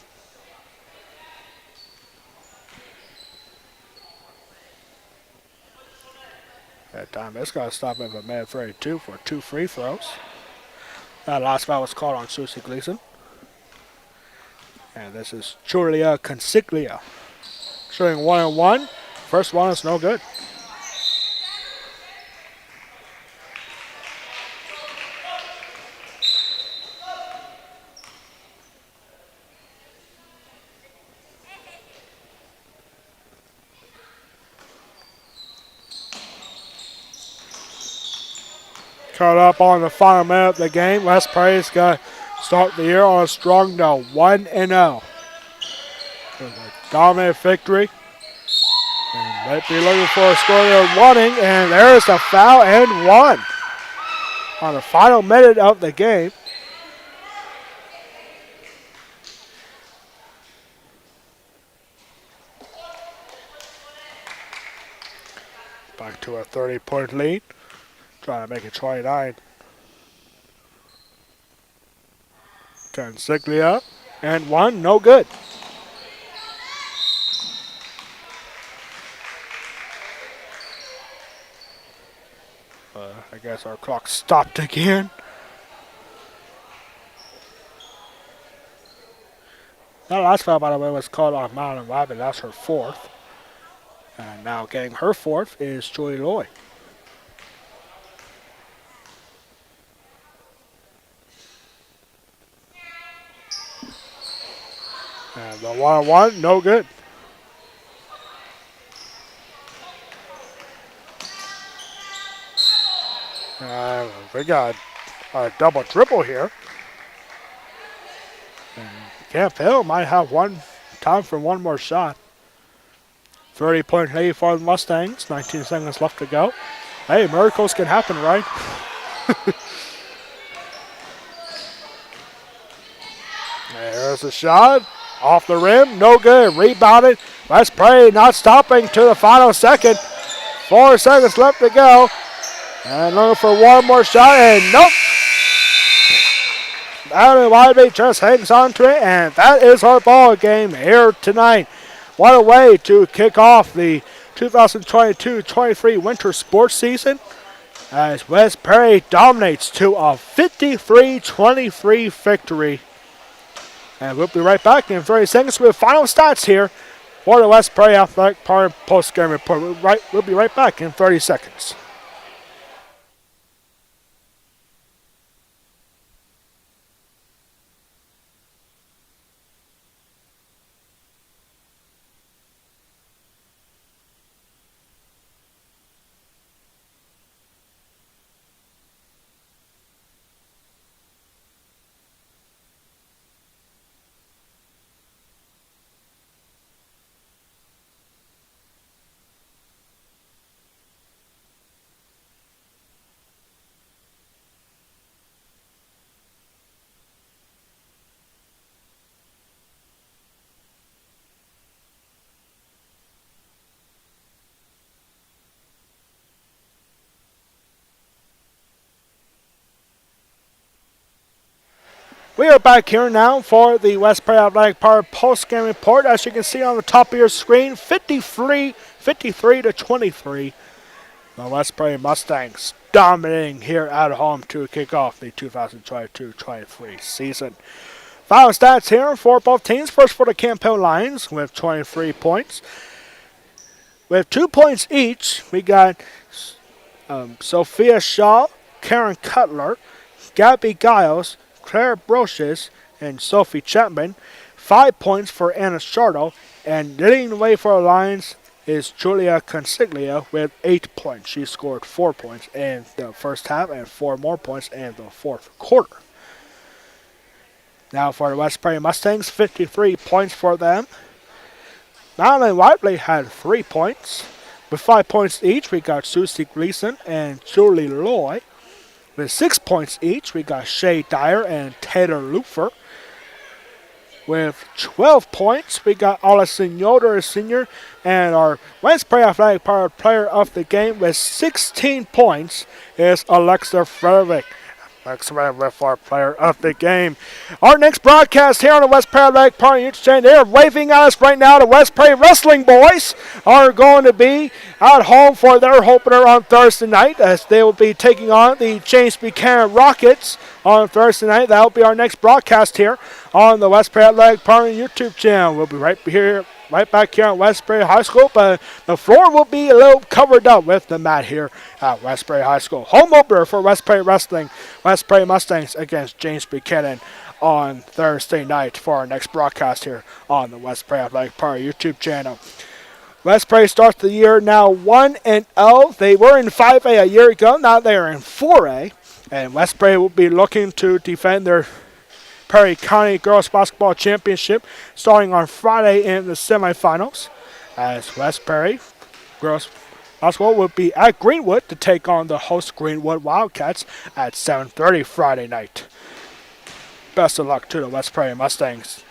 That time it's got to stop at a minute 32 for 2 free throws. That last foul was called on Susie Gleason. And this is Julia Consiglia. Shooting 1-on-1. first one is no good. Caught up on the final minute of the game. West Prairie's got to start the year on a strong note, 1-0. Dominant victory. And might be looking for a score they're wanting, and there's the foul and one on the final minute of the game. Back to a 30-point lead. Trying to make it 29. Consiglia and one, no good. I guess our clock stopped again. That last foul, by the way, was called on Madeline Wyman. That's her fourth. And now getting her fourth is Julie Loy. And the 1-on-1, no good. We got a double triple here. And Camp Hill might have time for one more shot. 30-point lead for the Mustangs. 19 seconds left to go. Hey, miracles can happen, right? There's a shot. Off the rim, no good. Rebounded. West Prairie not stopping to the final second. 4 seconds left to go. And looking for one more shot, and nope. Madeline Wyman just hangs on to it, and that is our ball game here tonight. What a way to kick off the 2022-23 winter sports season as West Prairie dominates to a 53-23 victory. And we'll be right back in 30 seconds with final stats here for the West Prairie Athletic Park post-game report. We'll be right back in 30 seconds. We are back here now for the West Prairie Athletic Park post-game report. As you can see on the top of your screen, 53-23. The West Prairie Mustangs dominating here at home to kick off the 2022-23 season. Final stats here for both teams. First for the Camp Hill Lions with 23 points. With 2 points each, we got Sophia Shaw, Karen Cutler, Gabby Giles, Claire Broches, and Sophie Chapman. 5 points for Anna Shardo, and leading the way for the Lions is Julia Consiglia with 8 points. She scored 4 points in the first half and 4 more points in the fourth quarter. Now for the West Prairie Mustangs, 53 points for them. Madeline Whiteley had 3 points. With 5 points each, we got Susie Gleason and Julie Loy. With 6 points each, we got Shay Dyer and Taylor Lufer. With 12 points, we got Allison Yoder, a senior, and our West Prairie Athletic Park player of the game with 16 points is Alexa Frederick. Alexa Frederick, our player of the game. Our next broadcast here on the West Prairie Athletic Park YouTube channel, they're waving at us right now. The West Prairie Wrestling Boys are going to be at home for their opener on Thursday night as they will be taking on the James Buchanan Rockets on Thursday night. That will be our next broadcast here on the West Prairie Athletic Park YouTube channel. We'll be right here right back here at Westbury High School, but the floor will be a little covered up with the mat here at Westbury High School. Home opener for Westbury Wrestling, Westbury Mustangs against James Buchanan on Thursday night for our next broadcast here on the Westbury Athletic Park YouTube channel. Westbury starts the year now 1-0. They were in 5A a year ago. Now they are in 4A. And Westbury will be looking to defend their Perry County Girls Basketball Championship starting on Friday in the semifinals. As Westbury Girls Basketball will be at Greenwood to take on the host Greenwood Wildcats at 7:30 Friday night. Best of luck to the Westbury Mustangs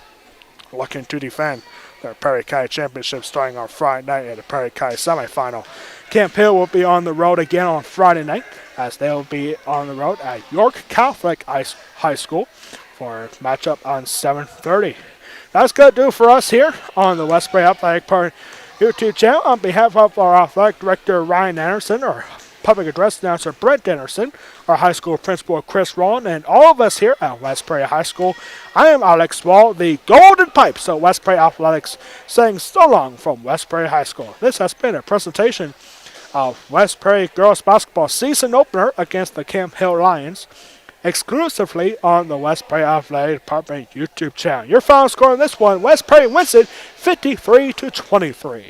looking to defend their Perry County Championship starting on Friday night at the Perry County semifinal. Camp Hill will be on the road again on Friday night as they will be on the road at York Catholic High School for a matchup on 7:30. That's going to do for us here on the Westbury Athletic Park YouTube channel. On behalf of our athletic director Ryan Anderson, our public address announcer Brent Anderson, our high school principal Chris Rowland, and all of us here at Westbury High School, I am Alex Wall, the Golden Pipes of Westbury Athletics, saying so long from Westbury High School. This has been a presentation of Westbury Girls Basketball season opener against the Camp Hill Lions, exclusively on the Westbury Athletic Department YouTube channel. Your final score on this one, Westbury wins it 53-23.